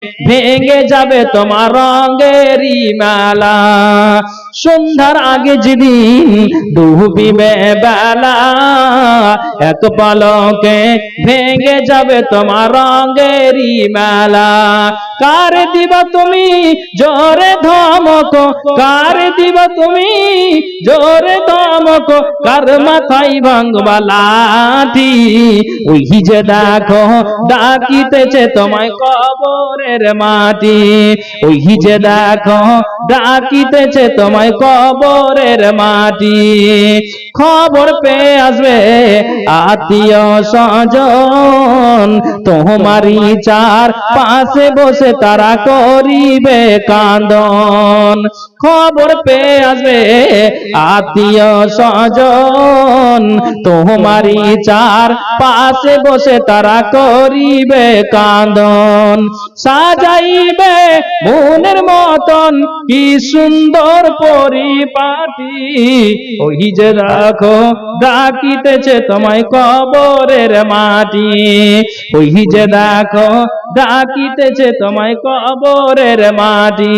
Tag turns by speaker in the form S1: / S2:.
S1: ভেঙে যাবে তোমার রঙেরই মেলা। সন্ধ্যার আগে যেদিন ডুবিবে বেলা, এক পলকে ভেঙে যাবে তোমার রঙেরই মেলা। কার দিবা তুমি জোরে ধমক, কার দিবা তুমি জোরে ধমক, কার মাথায় ভাঙবা লাঠি। ওই যে দেখো ডাকিতেছে তোমায় কবরের মাটি, ওই যে দেখো ডাকিতেছে তোমায় কবরের মাটি। খবর পেয়ে আসবে আত্মীয় স্বজন, তোমারই চার পাশে বসে তারা করিবে কান্দন। খবর পেয়ে আসবে আত্মীয় স্বজন, তোমারই চার পাশে বসে তারা করিবে কান্দন। সাজাইবে মনের মতন কি সুন্দর পরিপাটি, ওই যে রাখো ডাকিতেছে তোমায় কবরের মাটি, ওই যে দেখো ডাকিতেছে তোমায় কবরের মাটি।